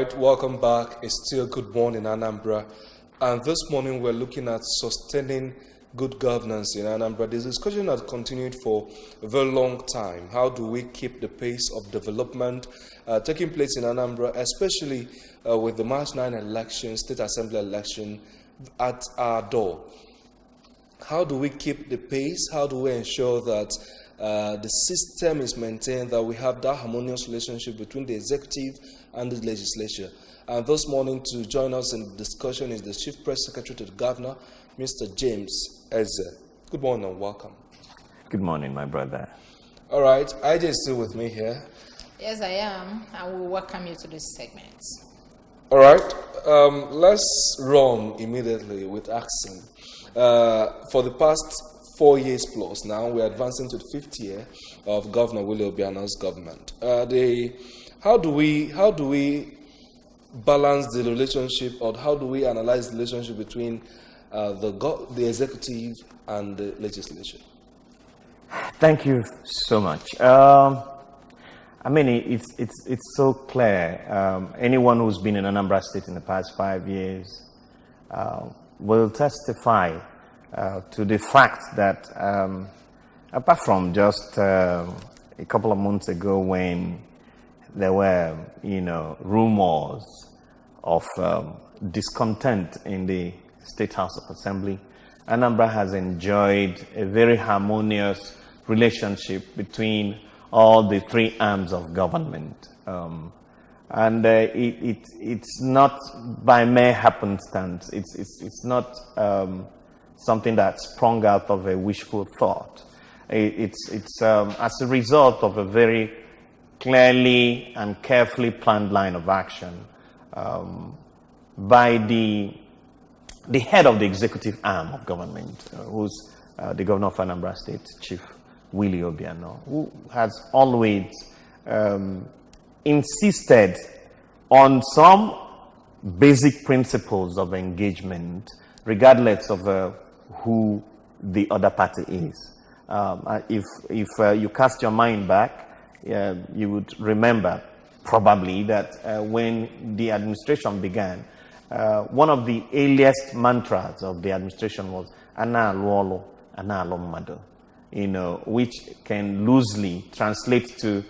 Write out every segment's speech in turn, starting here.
Welcome back. It's still Good Morning Anambra, and this morning we're looking at sustaining good governance in Anambra. This discussion has continued for a very long time. How do we keep the pace of development taking place in Anambra, especially with the March 9 election, state assembly election at our door? How do we keep the pace? How do we ensure that the system is maintained, that we have that harmonious relationship between the executive and the legislature? And this morning, to join us in the discussion is the Chief Press Secretary to the Governor, Mr. James Eze. Good morning and welcome. Good morning, my brother. All right, IJ is still with me here. Yes, I am. I will welcome you to this segment. All right, let's run immediately with asking. For the past 4 years plus now, we're advancing to the fifth year of Governor Willie Obiano's government. How do we balance the relationship, or how do we analyze the relationship between the executive and the legislature? Thank you so much. I mean, it's so clear. Anyone who's been in Anambra State in the past 5 years will testify to the fact that apart from just a couple of months ago when there were, rumors of discontent in the State House of Assembly, Anambra has enjoyed a very harmonious relationship between all the three arms of government. And it's not by mere happenstance. It's not something that sprung out of a wishful thought. It's as a result of a very clearly and carefully planned line of action by the head of the executive arm of government, who's the governor of Anambra State, Chief Willie Obiano, who has always insisted on some basic principles of engagement, regardless of who the other party is. If you cast your mind back, you would remember probably that when the administration began, one of the earliest mantras of the administration was "Ana Luolo, Ana Lomado," which can loosely translate to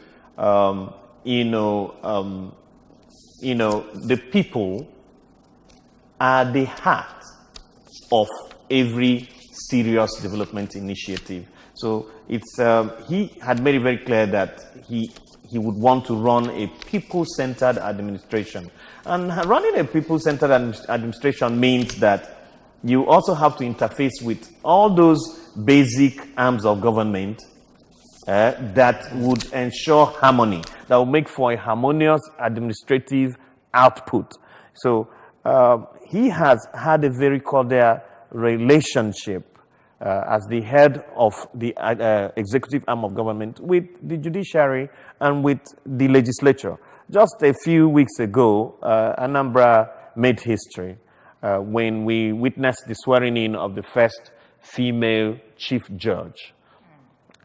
the people are the heart of every serious development initiative. So it's he had made it very clear that he would want to run a people-centered administration. And running a people-centered administration means that you also have to interface with all those basic arms of government that would ensure harmony, that will make for a harmonious administrative output. So he has had a very cordial relationship as the head of the executive arm of government with the judiciary and with the legislature. Just a few weeks ago, Anambra made history when we witnessed the swearing in of the first female chief judge.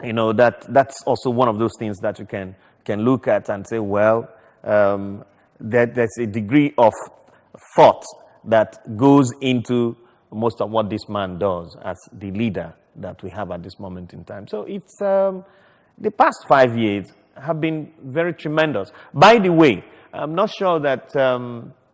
That's also one of those things that you can look at and say, well, there's a degree of thought that goes into most of what this man does as the leader that we have at this moment in time. So it's the past 5 years have been very tremendous. By the way, I'm not sure that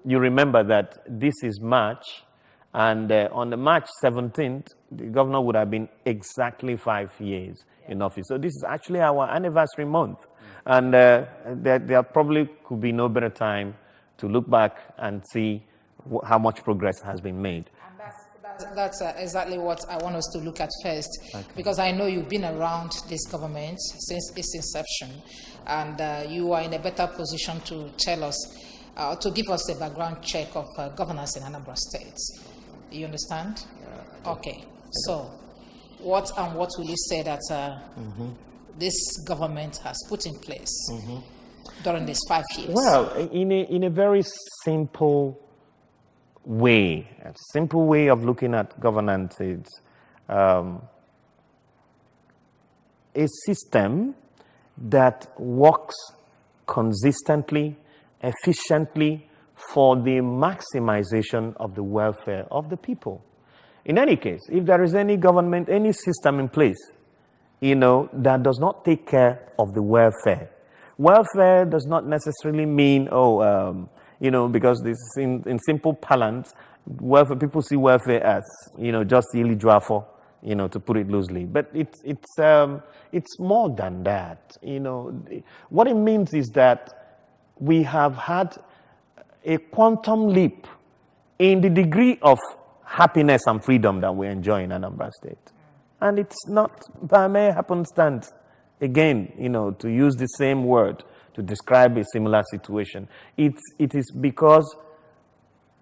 you remember that this is March, and on the March 17th, the governor would have been exactly 5 years in office. So this is actually our anniversary month, and there probably could be no better time to look back and see how much progress has been made. That's exactly what I want us to look at first, because I know you've been around this government since its inception, and you are in a better position to tell us, to give us a background check of governance in Anambra State. You understand? Okay. So, what will you say that this government has put in place during these 5 years? Well, in a very simple way, a simple way of looking at governance is a system that works consistently, efficiently, for the maximization of the welfare of the people. In any case, if there is any government, any system in place, that does not take care of the welfare. Welfare does not necessarily mean, because this is in simple parlance, welfare, people see welfare as, just ili juafo, to put it loosely. But it's more than that. What it means is that we have had a quantum leap in the degree of happiness and freedom that we enjoy in Anambra State. And it's not by mere happenstance, again, to use the same word to describe a similar situation. It is because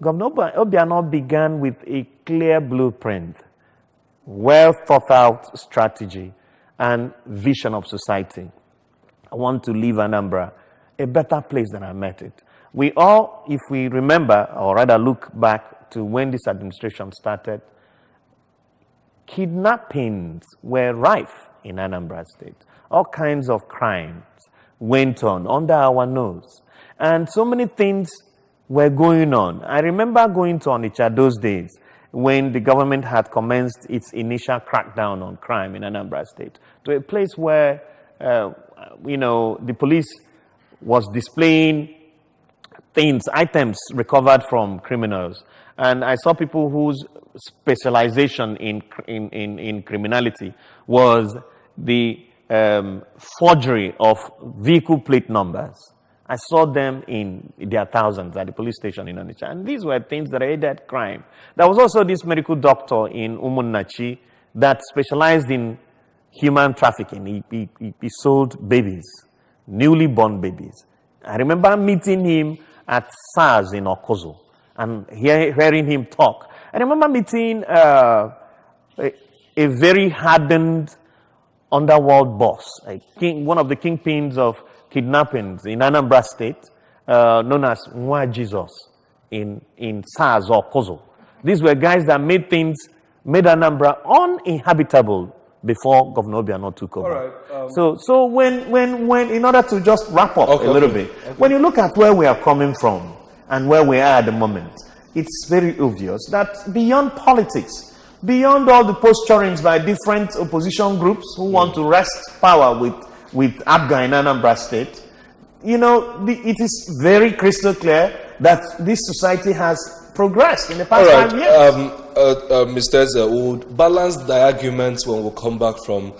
Governor Obiano began with a clear blueprint, well thought out strategy, and vision of society. I want to leave Anambra a better place than I met it. We all, if we remember, or rather look back to when this administration started, kidnappings were rife in Anambra State. All kinds of crimes went on under our nose. And so many things were going on. I remember going to Onitsha those days when the government had commenced its initial crackdown on crime in Anambra State, to a place where, the police was displaying items recovered from criminals. And I saw people whose specialization in criminality was the forgery of vehicle plate numbers. I saw them in their thousands at the police station in Onitsha. And these were things that aided crime. There was also this medical doctor in Umunnachi that specialized in human trafficking. He sold babies, newly born babies. I remember meeting him at SARS in Okozo and hearing him talk. I remember meeting a very hardened underworld boss, one of the kingpins of kidnappings in Anambra State, known as Nwa Jesus in SARS or Okozo. These were guys that made Anambra uninhabitable before Governor Obiano took over. All right, so when in order to just wrap up a little bit, when you look at where we are coming from and where we are at the moment, it's very obvious that beyond politics, beyond all the posturings by different opposition groups who want to wrest power with APGA in Anambra State, it is very crystal clear that this society has progressed in the past 5 years. Mr. Eze, we'll balance the arguments when we come back from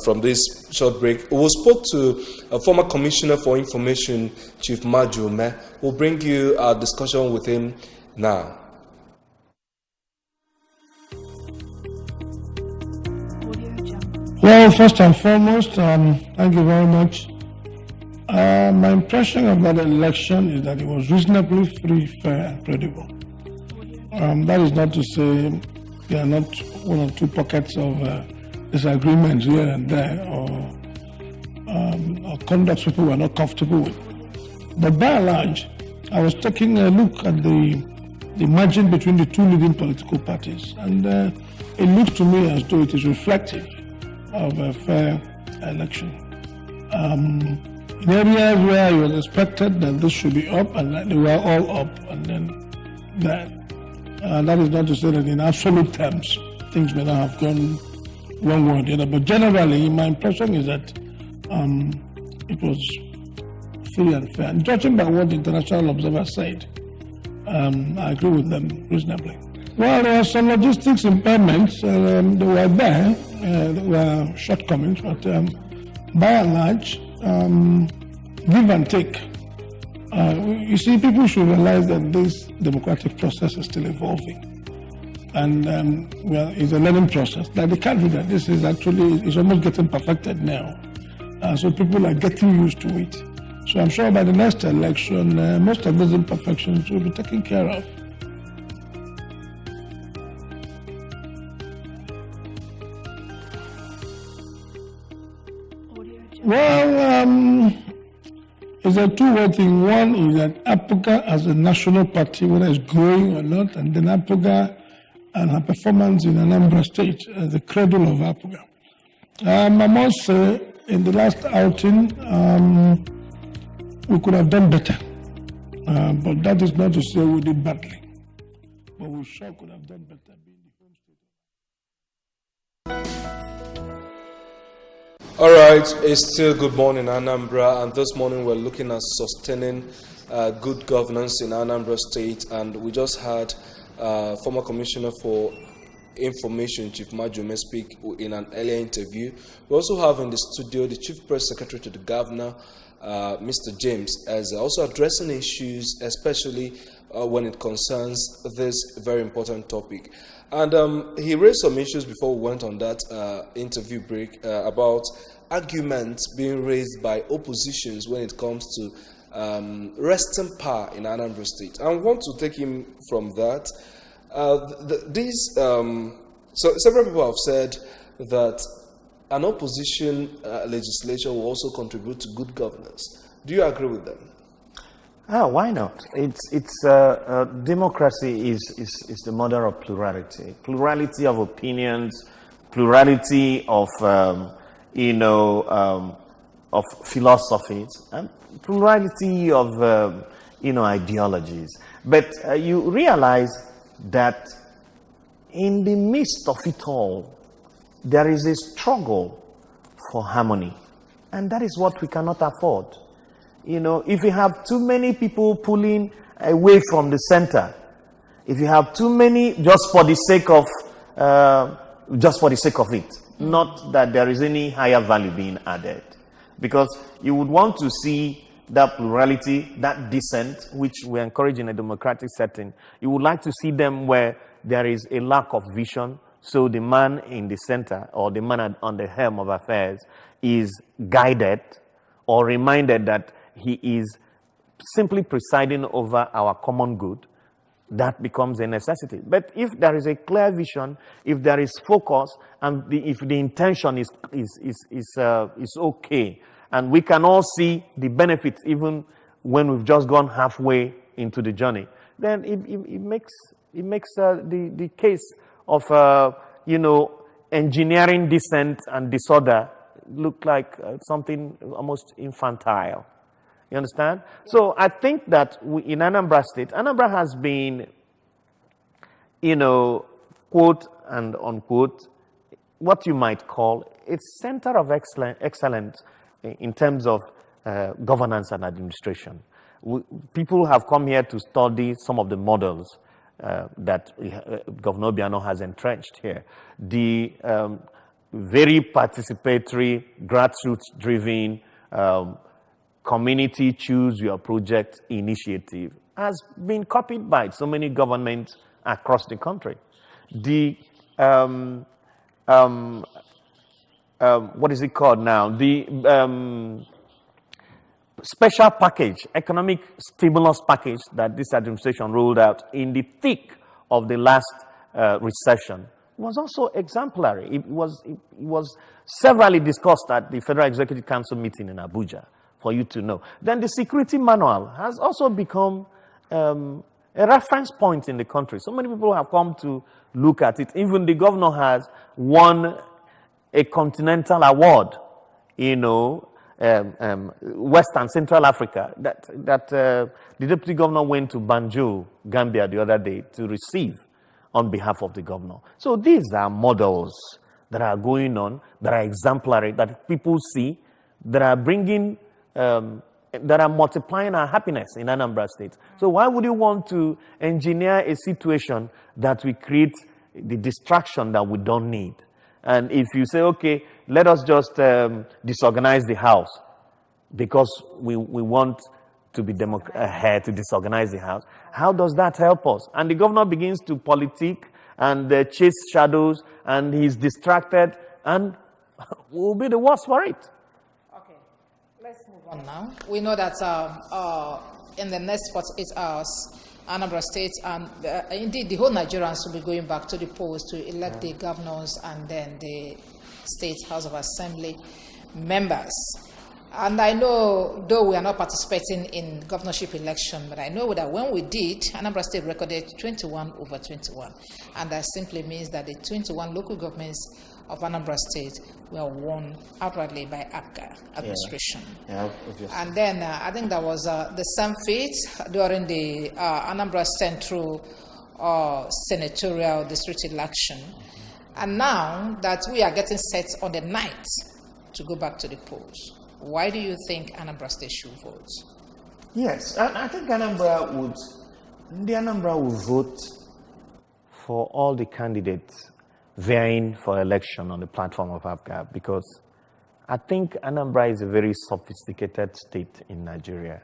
from this short break. We spoke to a former Commissioner for Information, Chief Majume. We'll bring you a discussion with him now. Well, first and foremost, thank you very much. My impression of that election is that it was reasonably free, fair, and credible. That is not to say there are not one or two pockets of disagreements here and there, or conduct people were not comfortable with. But by and large, I was taking a look at the margin between the two leading political parties, and it looked to me as though it is reflective of a fair election. In areas where it was expected that this should be up, and that they were all up, and then that. That is not to say that in absolute terms things may not have gone one way or the other, but generally my impression is that it was free and fair. And judging by what the international observers said, I agree with them reasonably. Well, there are some logistics impairments. They were there. There were shortcomings, but by and large, give and take. You see, people should realize that this democratic process is still evolving. And, it's a learning process. Like they can't do that. This is actually, it's almost getting perfected now. So people are getting used to it. So I'm sure by the next election, most of those imperfections will be taken care of. Well, it's a two-way thing. One is that APGA as a national party, whether it's growing or not, and then APGA and her performance in Anambra State as the cradle of APGA. I must say, in the last outing, we could have done better. But that is not to say we did badly. But we sure could have done better being the home state. All right, it's still good morning, Anambra, and this morning we're looking at sustaining good governance in Anambra State, and we just had former Commissioner for Information, Chief Majume, speak in an earlier interview. We also have in the studio the Chief Press Secretary to the Governor, Mr. James, as also addressing issues, especially when it concerns this very important topic. And he raised some issues before we went on that interview break about arguments being raised by oppositions when it comes to resting power in Anambra State. I want to take him from that. So several people have said that an opposition legislature will also contribute to good governance. Do you agree with them? Why not? Democracy is the mother of plurality. Plurality of opinions, plurality of of philosophies, and plurality of ideologies. But you realize that in the midst of it all, there is a struggle for harmony, and that is what we cannot afford. If you have too many people pulling away from the center, if you have too many just for the sake of it, not that there is any higher value being added, because you would want to see that plurality, that dissent, which we encourage in a democratic setting. You would like to see them where there is a lack of vision, so the man in the center or the man on the helm of affairs is guided or reminded that he is simply presiding over our common good. That becomes a necessity. But if there is a clear vision, if there is focus, and if the intention is okay, and we can all see the benefits even when we've just gone halfway into the journey, then it makes the case of engineering dissent and disorder look like something almost infantile. You understand? So I think that in Anambra State, Anambra has been, quote and unquote, what you might call a center of excellence in terms of governance and administration. People have come here to study some of the models that Governor Obiano has entrenched here. The very participatory, grassroots-driven community choose your project initiative has been copied by so many governments across the country. The what is it called now? The special package, economic stimulus package that this administration rolled out in the thick of the last recession was also exemplary. It was severally discussed at the Federal Executive Council meeting in Abuja, for you to know. Then the security manual has also become a reference point in the country. So many people have come to look at it. Even the governor has won a continental award, West and Central Africa, that the deputy governor went to Banjul, Gambia the other day to receive on behalf of the governor. So these are models that are going on, that are exemplary, that people see, that are bringing that are multiplying our happiness in Anambra State. So why would you want to engineer a situation that will create the distraction that we don't need? And if you say, okay, let us just disorganize the house because we want to be to disorganize the house, how does that help us? And the governor begins to politic and chase shadows, and he's distracted, and we'll be the worse for it. Let's move on now. We know that in the next 48 hours, Anambra State and indeed the whole Nigerians will be going back to the polls to elect the governors and then the State House of Assembly members. And I know, though we are not participating in governorship election, but I know that when we did, Anambra State recorded 21 over 21. And that simply means that the 21 local governments of Anambra State were won outrightly by APGA administration. Yeah, obviously. And then I think that was the same feat during the Anambra Central senatorial district election. And now that we are getting set on the night to go back to the polls, why do you think Anambra State should vote? Yes, I think Anambra would vote for all the candidates vying for election on the platform of APGA, because I think Anambra is a very sophisticated state in Nigeria,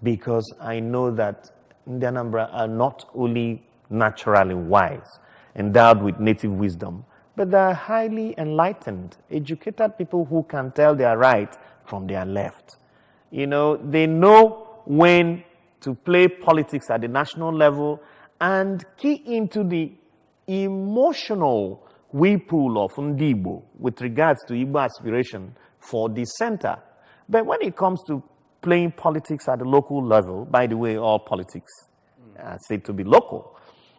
because I know that the Anambra are not only naturally wise, endowed with native wisdom, but they are highly enlightened, educated people who can tell their right from their left. You know, they know when to play politics at the national level and key into the emotional whirlpool of Ndibo with regards to Igbo aspiration for the center. But when it comes to playing politics at the local level, by the way, all politics are said to be local.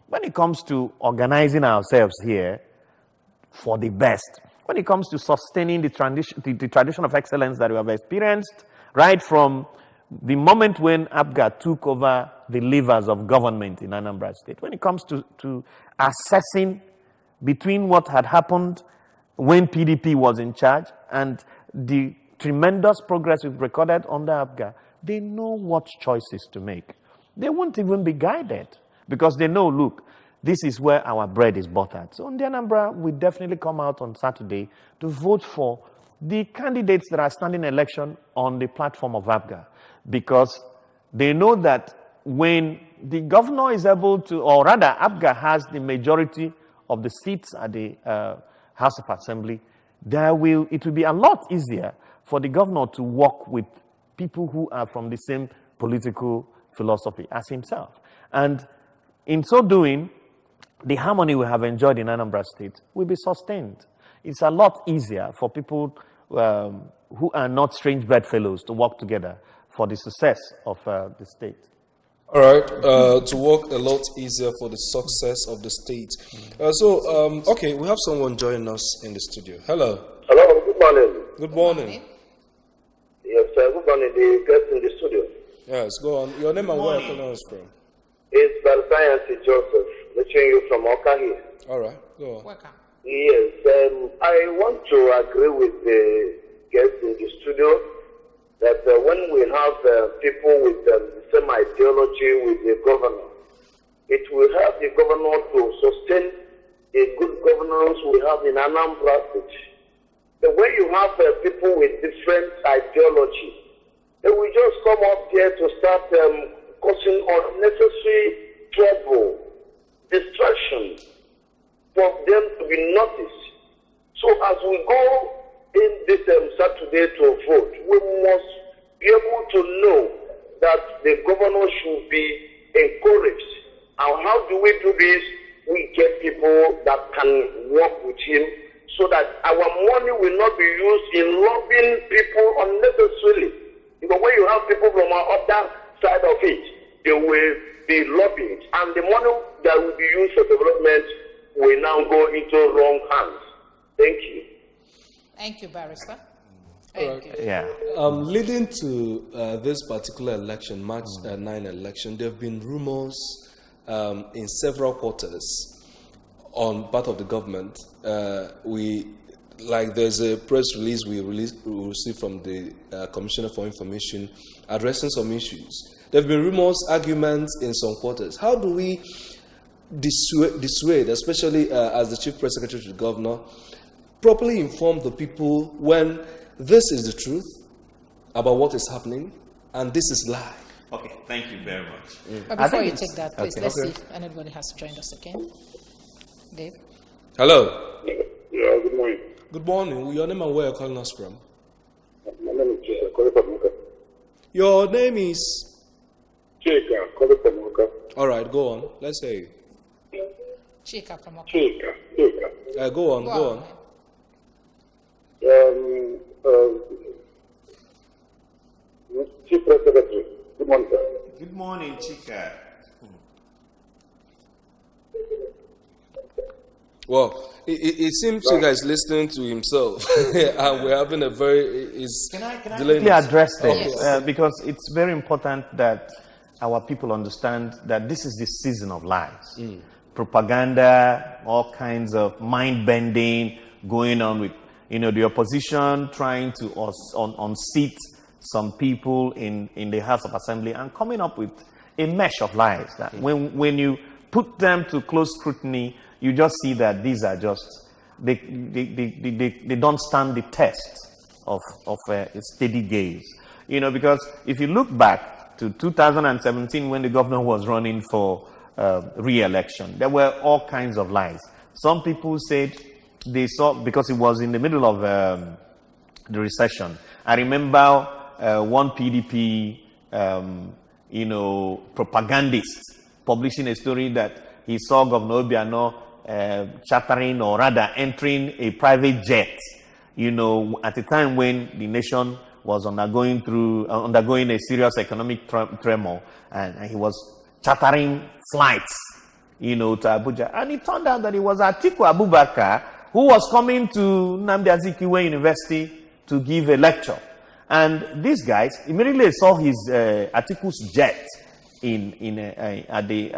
When it comes to organizing ourselves here for the best, when it comes to sustaining the tradition of excellence that we have experienced right from the moment when APGA took over the levers of government in Anambra State, when it comes to assessing between what had happened when PDP was in charge and the tremendous progress we've recorded under APGA, they know what choices to make. They won't even be guided because they know, look, this is where our bread is buttered. So in the Anambra, we definitely come out on Saturday to vote for the candidates that are standing election on the platform of APGA, because they know that when the governor is able to, or rather APGA has the majority of the seats at the House of Assembly, it will be a lot easier for the governor to work with people who are from the same political philosophy as himself. And in so doing, the harmony we have enjoyed in Anambra State will be sustained. It's a lot easier for people who are not strange bedfellows to work together for the success of the state. All right, to work a lot easier for the success of the state. Okay, we have someone joining us in the studio. Hello. Hello, good morning. Good morning. Yes, good morning, the guest in the studio. Yes, go on. Your name and where you're calling us from? It's Science Joseph, lecturing you from Oka here. All right, go on. Welcome. Yes, I want to agree with the guest in the studio that when we have people with the same ideology with the governor, it will help the governor to sustain a good governance we have in Anambra State. But when you have people with different ideology, they will just come up there to start causing unnecessary trouble, distraction, for them to be noticed. So as we go in this Saturday to vote, we must be able to know that the governor should be encouraged. And how do we do this? We get people that can work with him so that our money will not be used in lobbying people unnecessarily. Because when you have people from our other side of it, they will be lobbying. And the money that will be used for development will now go into wrong hands. Thank you. Thank you, Barrister. Thank you. Yeah. Leading to this particular election, March 9 election, there have been rumors in several quarters on part of the government. There's a press release we received from the Commissioner for Information addressing some issues. There have been rumors, arguments in some quarters. How do we dissuade, especially as the Chief Press Secretary to the Governor, properly inform the people when this is the truth about what is happening and this is lie? Okay, thank you very much. But before you take that, please, let's see if anybody has joined us again. Dave? Hello. Yeah, good morning. Good morning. Your name and where you're calling us from? My name is Chika, calling from Muka. Your name is? Chika, calling from Muka. All right, go on. Let's hear you. Chika from Oka. Chika. Go on. Chief Press Secretary, good morning, sir. Good morning, Chika. Well, it seems you guys listening to himself, and we're having a very Can I quickly address this? Yes. Because it's very important that our people understand that this is the season of lies. Propaganda, all kinds of mind bending going on with, the opposition trying to unseat some people in the House of Assembly and coming up with a mesh of lies that when you put them to close scrutiny, you just see that these are just, they don't stand the test of a steady gaze. Because if you look back to 2017 when the governor was running for re-election, there were all kinds of lies. Some people said they saw, because it was in the middle of the recession. I remember one PDP, propagandist publishing a story that he saw Governor Obiano chartering, or rather entering a private jet, at a time when the nation was undergoing a serious economic tremor, and he was chartering flights, to Abuja. And it turned out that it was Atiku Abubakar who was coming to Nnamdi Azikiwe University to give a lecture. And these guys immediately saw his Atiku's jet at the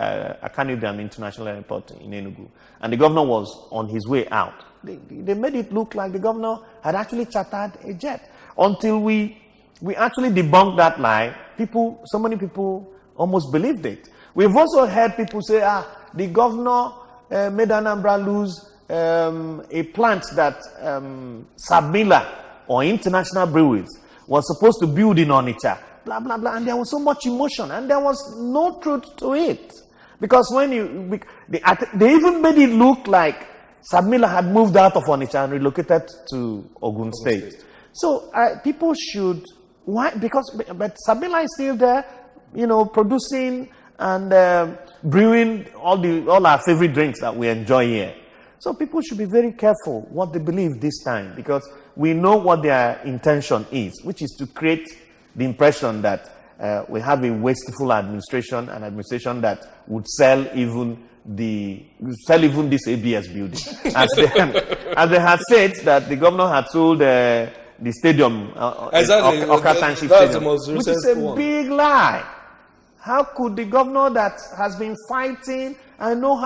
Akanidam International Airport in Enugu. And the governor was on his way out. They made it look like the governor had actually chartered a jet. Until we actually debunked that lie, so many people almost believed it. We've also heard people say, the governor made Anambra lose a plant that Sabila, or International Breweries, was supposed to build in Onitsha, blah, blah, blah. And there was so much emotion, and there was no truth to it. Because they even made it look like Sabila had moved out of Onitsha and relocated to Ogun State. So people should, why? But Sabila is still there, producing and brewing all our favorite drinks that we enjoy here. So people should be very careful what they believe this time, because we know what their intention is, which is to create the impression that we have a wasteful administration, an administration that would sell even this ABS building. As they have said that the governor had sold the stadium, exactly. Okatanshi Stadium, which is a big lie. How could the governor that has been fighting, I know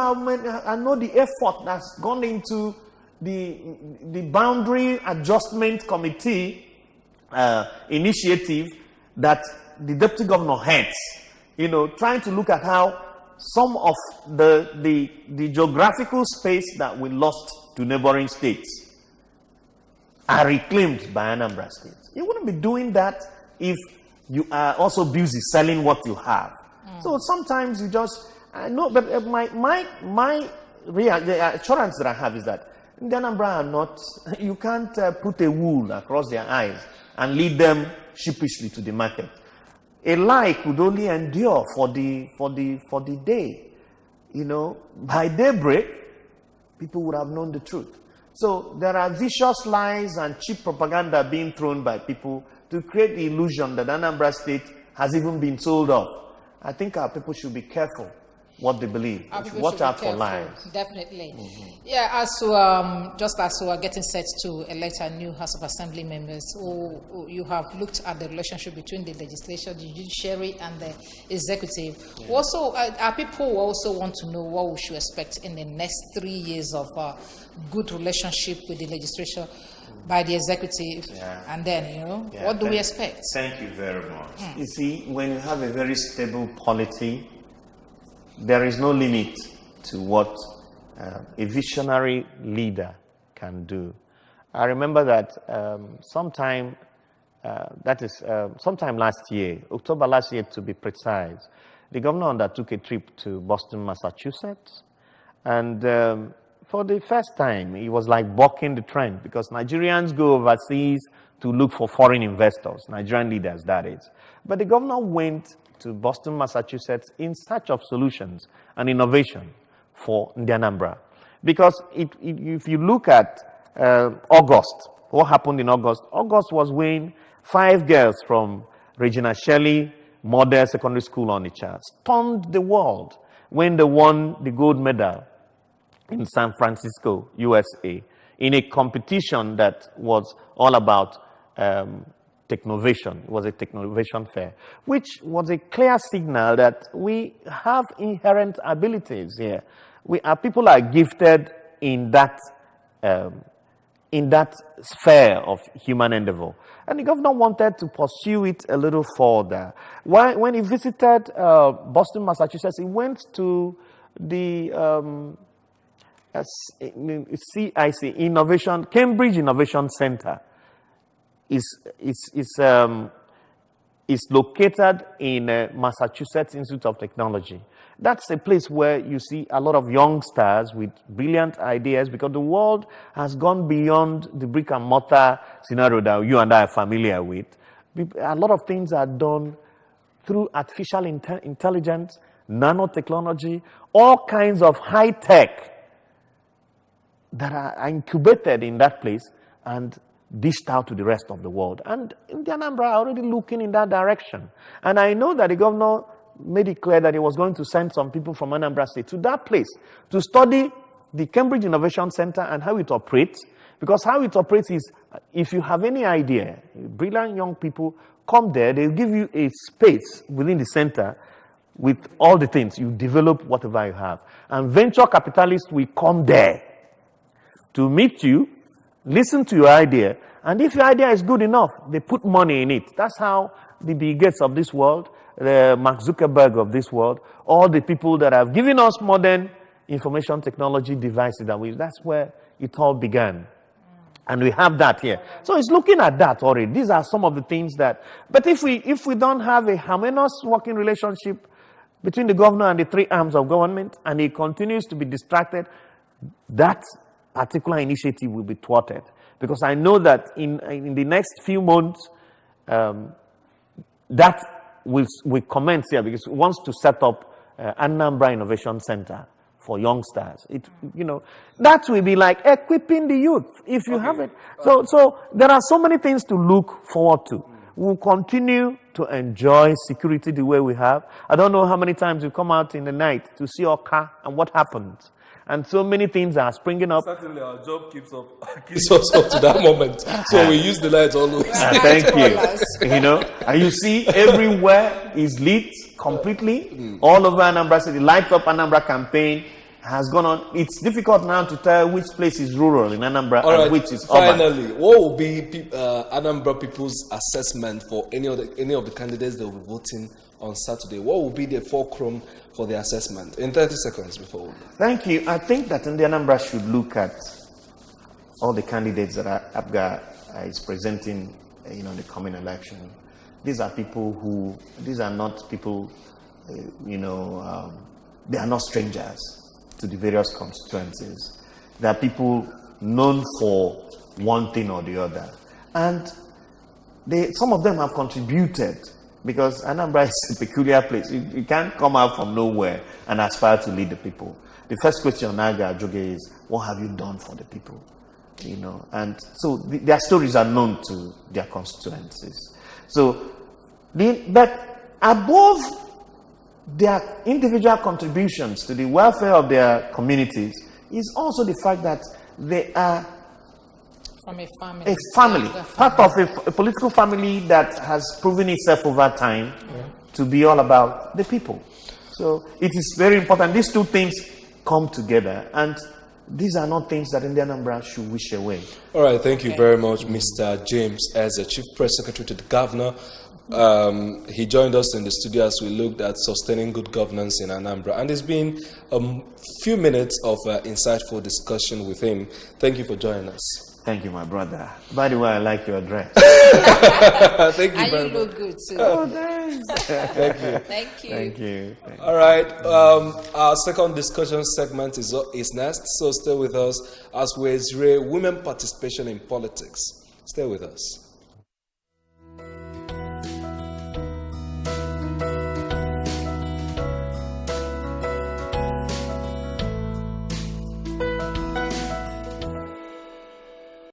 the effort that's gone into the boundary adjustment committee initiative that the deputy governor heads, trying to look at how some of the geographical space that we lost to neighboring states are reclaimed by Anambra State. You wouldn't be doing that if you are also busy selling what you have. So sometimes you just, I know, but the assurance that I have is that the Anambra are not, you can't put a wool across their eyes and lead them sheepishly to the market. A lie could only endure for the day. By daybreak, people would have known the truth. So there are vicious lies and cheap propaganda being thrown by people to create the illusion that Anambra State has even been sold off. I think our people should be careful what they believe. Watch out for lies. Definitely. Yeah, just as we are getting set to elect a new House of Assembly members, you have looked at the relationship between the legislature, the judiciary, and the executive. Also, our people also want to know what we should expect in the next 3 years of good relationship with the legislature by the executive, and then, what do we expect? Thank you very much. You see, when you have a very stable polity, there is no limit to what a visionary leader can do. I remember that sometime last year, October last year to be precise, the governor undertook a trip to Boston, Massachusetts, and for the first time, he was like bucking the trend, because Nigerians go overseas to look for foreign investors, Nigerian leaders, that is. But the governor went to Boston, Massachusetts in search of solutions and innovation for Anambra. Because if you look at August, what happened in August? August was when 5 girls from Regina Shelley Model Secondary School Onitsha stunned the world when they won the gold medal in San Francisco, USA, in a competition that was all about technovation. It was a technovation fair, which was a clear signal that we have inherent abilities here. People are gifted in that sphere of human endeavor. And the governor wanted to pursue it a little further. When he visited Boston, Massachusetts, he went to the Cambridge Innovation Center. Is located in Massachusetts Institute of Technology. That's a place where you see a lot of youngsters with brilliant ideas, because the world has gone beyond the brick and mortar scenario that you and I are familiar with. A lot of things are done through artificial intelligence, nanotechnology, all kinds of high tech that are incubated in that place and dished out to the rest of the world. And in the Anambra are already looking in that direction. And I know that the governor made it clear that he was going to send some people from Anambra State to that place to study the Cambridge Innovation Center and how it operates. Because how it operates is, if you have any idea, brilliant young people come there, they'll give you a space within the center with all the things. You develop whatever you have. And venture capitalists will come there to meet you, listen to your idea, and if your idea is good enough, they put money in it. That's how the Bill Gates of this world, the Mark Zuckerberg of this world, all the people that have given us modern information technology devices that's where it all began. And we have that here. So it's looking at that already. These are some of the things that, but if we don't have a harmonious working relationship between the governor and the three arms of government, and he continues to be distracted, that particular initiative will be thwarted. Because I know that in the next few months, that will commence here, because it wants to set up Anambra Innovation Center for youngsters. That will be like equipping the youth, if you have it. So there are so many things to look forward to. We'll continue to enjoy security the way we have. I don't know how many times you come out in the night to see our car and what happens. And so many things are springing up. Certainly, our job keeps us up to that moment. So we use the lights always. Thank you. And you see everywhere is lit completely. All over Anambra City. Light Up Anambra campaign has gone on. It's difficult now to tell which place is rural in Anambra and which is urban. Finally, what will be Anambra people's assessment for any of the candidates that will be voting on Saturday? What will be the fulcrum for the assessment? In 30 seconds before we... Thank you. I think that the Anambra should look at all the candidates that APGA is presenting in the coming election. These are not people, they are not strangers to the various constituencies. They are people known for one thing or the other. And some of them have contributed, because Anambra is a peculiar place. You can't come out from nowhere and aspire to lead the people. The first question Naga Ajoge is, what have you done for the people? And so their stories are known to their constituencies. But above their individual contributions to the welfare of their communities is also the fact that they are from a family, part of a political family that has proven itself over time to be all about the people. So it is very important. These two things come together, and these are not things that Indian Anambra should wish away. All right, thank you very much, Mr. James, as a Chief Press Secretary to the Governor. He joined us in the studio as we looked at sustaining good governance in Anambra, and it's been a few minutes of insightful discussion with him. Thank you for joining us. Thank you, my brother. By the way, I like your dress. Thank you very much. And you look good too. Oh, thanks. Thank you. Thank you. Thank you. All right. Our second discussion segment is next, so stay with us as we Israel women participation in politics. Stay with us.